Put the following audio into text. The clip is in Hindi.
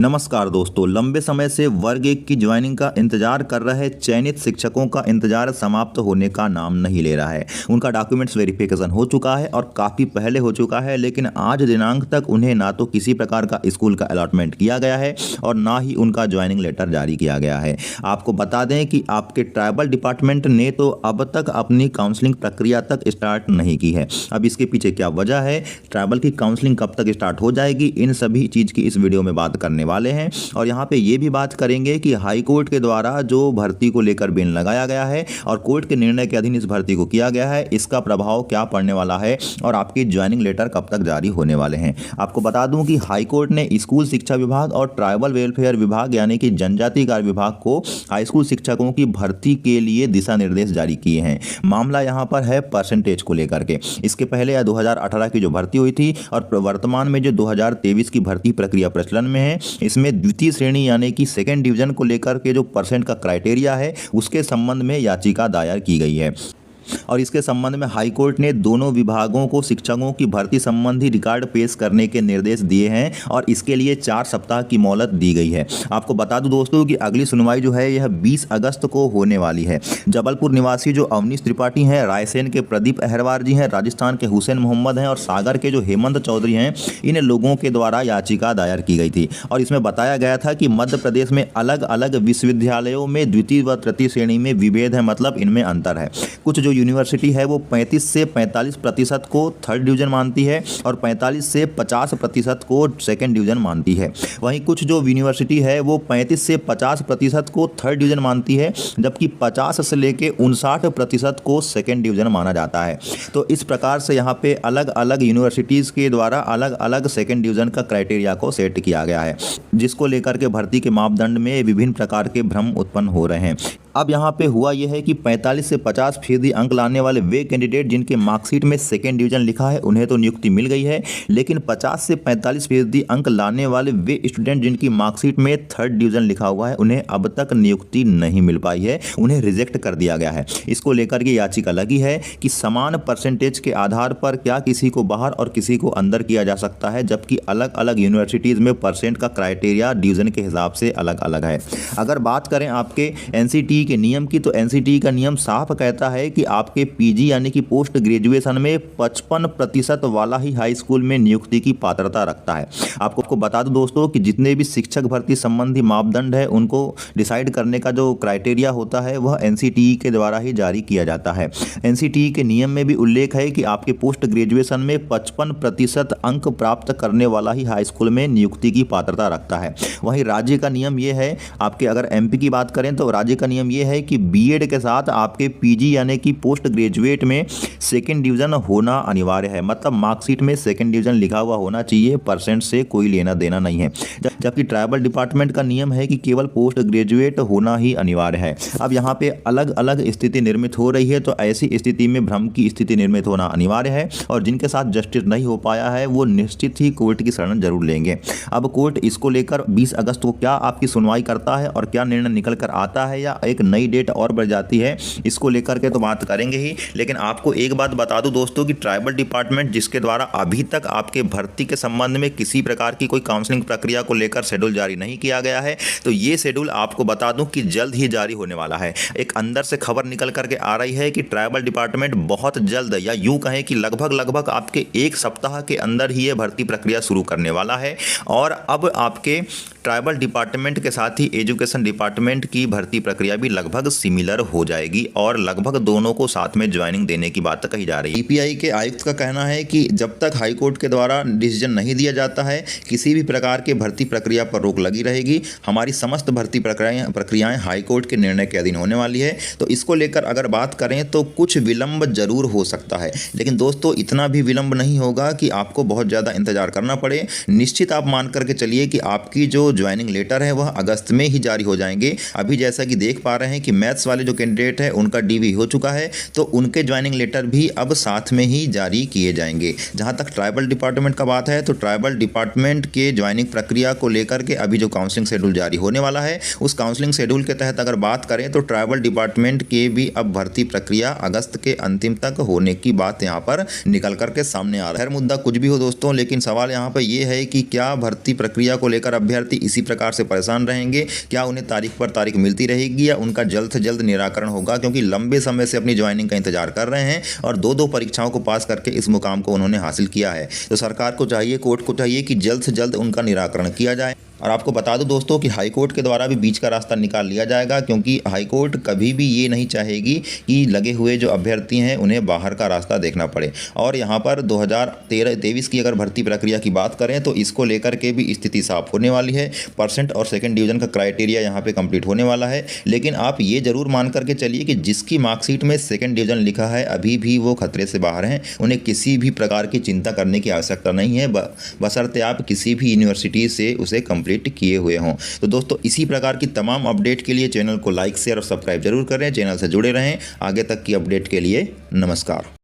नमस्कार दोस्तों, लंबे समय से वर्ग 1 की ज्वाइनिंग का इंतजार कर रहे चयनित शिक्षकों का इंतजार समाप्त होने का नाम नहीं ले रहा है। उनका डॉक्यूमेंट्स वेरिफिकेशन हो चुका है और काफ़ी पहले हो चुका है, लेकिन आज दिनांक तक उन्हें ना तो किसी प्रकार का स्कूल का अलॉटमेंट किया गया है और ना ही उनका ज्वाइनिंग लेटर जारी किया गया है। आपको बता दें कि आपके ट्राइबल डिपार्टमेंट ने तो अब तक अपनी काउंसलिंग प्रक्रिया तक स्टार्ट नहीं की है। अब इसके पीछे क्या वजह है, ट्राइबल की काउंसलिंग कब तक स्टार्ट हो जाएगी, इन सभी चीज़ की इस वीडियो में बात करने वाले हैं। और यहाँ पे ये भी बात करेंगे कि हाई कोर्ट के द्वारा जो भर्ती को लेकर बेन लगाया गया है और कोर्ट के निर्णय के अधीन इस भर्ती को किया गया है, इसका प्रभाव क्या पड़ने वाला है और आपकी ज्वाइनिंग लेटर कब तक जारी होने वाले हैं। आपको बता दूं कि हाई कोर्ट ने स्कूल शिक्षा विभाग और ट्राइबल वेलफेयर विभाग यानी कि जनजाति कार्य विभाग को हाई स्कूल शिक्षकों की भर्ती के लिए दिशा निर्देश जारी किए हैं। मामला यहाँ पर है परसेंटेज को लेकर के। इसके पहले 2018 की जो भर्ती हुई थी और वर्तमान में जो 2023 की भर्ती प्रक्रिया प्रचलन में है, इसमें द्वितीय श्रेणी यानी कि सेकेंड डिवीजन को लेकर के जो परसेंट का क्राइटेरिया है, उसके संबंध में याचिका दायर की गई है और इसके संबंध में हाई कोर्ट ने दोनों विभागों को शिक्षकों की भर्ती संबंधी रिकॉर्ड पेश करने के निर्देश दिए हैं और इसके लिए 4 सप्ताह की मोहलत दी गई है। आपको बता दूं दोस्तों कि अगली सुनवाई जो है यह 20 अगस्त को होने वाली है। जबलपुर निवासी जो अवनीश त्रिपाठी हैं, रायसेन के प्रदीप अहरवार जी हैं, राजस्थान के हुसैन मोहम्मद हैं और सागर के जो हेमंत चौधरी हैं, इन लोगों के द्वारा याचिका दायर की गई थी और इसमें बताया गया था कि मध्य प्रदेश में अलग अलग विश्वविद्यालयों में द्वितीय व तृतीय श्रेणी में विभेद है, मतलब इनमें अंतर है। कुछ जो यूनिवर्सिटी है वो 35 से 45% को थर्ड डिवीजन मानती है और 45 से 50% को सेकंड डिवीजन मानती है। वहीं कुछ जो यूनिवर्सिटी है वो 35 से 50% को थर्ड डिवीजन मानती है, जबकि 50 से लेके 59% को सेकंड डिवीजन माना जाता है। तो इस प्रकार से यहाँ पे अलग अलग यूनिवर्सिटीज़ के द्वारा अलग अलग सेकंड डिवीजन का क्राइटेरिया को सेट किया गया है, जिसको लेकर के भर्ती के मापदंड में विभिन्न प्रकार के भ्रम उत्पन्न हो रहे हैं। अब यहाँ पे हुआ यह है कि 45 से 50% अंक लाने वाले वे कैंडिडेट जिनके मार्कशीट में सेकेंड डिवीजन लिखा है उन्हें तो नियुक्ति मिल गई है, लेकिन 50 से 45% अंक लाने वाले वे स्टूडेंट जिनकी मार्कशीट में थर्ड डिवीजन लिखा हुआ है उन्हें अब तक नियुक्ति नहीं मिल पाई है, उन्हें रिजेक्ट कर दिया गया है। इसको लेकर के याचिका लगी है कि समान परसेंटेज के आधार पर क्या किसी को बाहर और किसी को अंदर किया जा सकता है, जबकि अलग अलग यूनिवर्सिटीज़ में परसेंट का क्राइटेरिया डिवीजन के हिसाब से अलग अलग है। अगर बात करें आपके NCT के नियम की, तो NCT का नियम साफ कहता है कि आपके PG यानी कि पोस्ट ग्रेजुएशन में 55% वाला ही हाई स्कूल में नियुक्ति की पात्रता रखता है। आपको बता दूं दोस्तों कि जितने भी शिक्षक भर्ती संबंधी मापदंड है उनको डिसाइड करने का जो क्राइटेरिया होता है वह NCTE के द्वारा ही जारी किया जाता है। NCTE के नियम में भी उल्लेख है कि आपके पोस्ट ग्रेजुएशन में 55% अंक प्राप्त करने वाला ही हाई स्कूल में नियुक्ति की पात्रता रखता है। वहीं राज्य का नियम यह है, आपके अगर MP की बात करें तो राज्य का नियम यह है कि B.Ed के साथ आपके PG यानी कि पोस्ट ग्रेजुएट में सेकंड डिवीजन होना अनिवार्य है, मतलब मार्कशीट में सेकंड डिवीजन लिखा हुआ होना चाहिए, परसेंट से कोई लेना देना नहीं है। जबकि ट्राइबल डिपार्टमेंट का नियम है कि केवल पोस्ट ग्रेजुएट होना ही अनिवार्य है। अब यहाँ पे अलग अलग स्थिति निर्मित हो रही है, तो ऐसी स्थिति में भ्रम की स्थिति निर्मित होना अनिवार्य है और जिनके साथ जस्टिस नहीं हो पाया है वो निश्चित ही कोर्ट की शरण जरूर लेंगे। अब कोर्ट इसको लेकर 20 अगस्त को क्या आपकी सुनवाई करता है और क्या निर्णय निकल कर आता है या एक नई डेट और बढ़ जाती है, इसको लेकर के तो बात करेंगे ही। लेकिन आपको एक बात बता दूं दोस्तों कि ट्राइबल डिपार्टमेंट जिसके द्वारा अभी तक आपके भर्ती के संबंध में किसी प्रकार की कोई काउंसलिंग प्रक्रिया को लेकर शेड्यूल जारी नहीं किया गया है, तो ये शेड्यूल आपको बता दूं कि जल्द ही जारी होने वाला है। एक अंदर से खबर निकल करके आ रही है कि ट्राइबल डिपार्टमेंट बहुत जल्द, या यूं कहें कि लगभग आपके 1 सप्ताह के अंदर ही ये भर्ती प्रक्रिया शुरू करने वाला है और अब आपके ट्राइबल डिपार्टमेंट के साथ ही एजुकेशन डिपार्टमेंट की भर्ती प्रक्रिया भी लगभग सिमिलर हो जाएगी और लगभग दोनों को साथ में ज्वाइनिंग देने की बात कही जा रही है। EPI के आयुक्त का कहना है कि जब तक हाई कोर्ट के द्वारा डिसीजन नहीं दिया जाता है, किसी भी प्रकार के भर्ती प्रक्रिया पर रोक लगी रहेगी। हमारी समस्त भर्ती प्रक्रियाएं हाई कोर्ट के निर्णय के अधीन होने वाली है। तो इसको लेकर अगर बात करें तो कुछ विलंब जरूर हो सकता है, लेकिन दोस्तों इतना भी विलंब नहीं होगा कि आपको बहुत ज़्यादा इंतजार करना पड़े। निश्चित आप मान करके चलिए कि आपकी जो ज्वाइनिंग लेटर है वह अगस्त में ही जारी हो जाएंगे। अभी जैसा कि देख पा रहे हैं कि मैथ्स वाले जो कैंडिडेट है उनका DV हो चुका है, तो उनके ज्वाइनिंग लेटर भी अब साथ में ही जारी किए जाएंगे। जहां तक ट्राइबल डिपार्टमेंट का बात है, तो ट्राइबल डिपार्टमेंट के ज्वाइनिंग प्रक्रिया को लेकर के अभी जो काउंसलिंग शेड्यूल जारी होने वाला है, उस काउंसलिंग शेड्यूल के तहत अगर बात करें तो ट्राइबल डिपार्टमेंट के भी अब भर्ती प्रक्रिया अगस्त के अंतिम तक होने की बात यहाँ पर निकल करके सामने आ रहा है। मुद्दा कुछ भी हो दोस्तों, लेकिन सवाल यहाँ पर यह है कि क्या भर्ती प्रक्रिया को लेकर अभ्यर्थी इसी प्रकार से परेशान रहेंगे? क्या उन्हें तारीख पर तारीख मिलती रहेगी या उनका जल्द से जल्द निराकरण होगा? क्योंकि लंबे समय से अपनी ज्वाइनिंग का इंतजार कर रहे हैं और दो परीक्षाओं को पास करके इस मुकाम को उन्होंने हासिल किया है। तो सरकार को चाहिए, कोर्ट को चाहिए कि जल्द से जल्द उनका निराकरण किया जाए। और आपको बता दूं दोस्तों कि हाई कोर्ट के द्वारा भी बीच का रास्ता निकाल लिया जाएगा, क्योंकि हाई कोर्ट कभी भी ये नहीं चाहेगी कि लगे हुए जो अभ्यर्थी हैं उन्हें बाहर का रास्ता देखना पड़े। और यहाँ पर 2023 की अगर भर्ती प्रक्रिया की बात करें तो इसको लेकर के भी स्थिति साफ होने वाली है। परसेंट और सेकंड डिवीज़न का क्राइटेरिया यहाँ पे कंप्लीट होने वाला है। लेकिन आप ये ज़रूर मान करके चलिए कि जिसकी मार्कशीट में सेकंड डिवीज़न लिखा है अभी भी वो खतरे से बाहर हैं। उन्हें किसी भी प्रकार की चिंता करने की आवश्यकता नहीं है, बशर्ते आप किसी भी यूनिवर्सिटी से उसे किए हुए हों। तो दोस्तों इसी प्रकार की तमाम अपडेट के लिए चैनल को लाइक शेयर और सब्सक्राइब जरूर करें। चैनल से जुड़े रहें। आगे तक की अपडेट के लिए नमस्कार।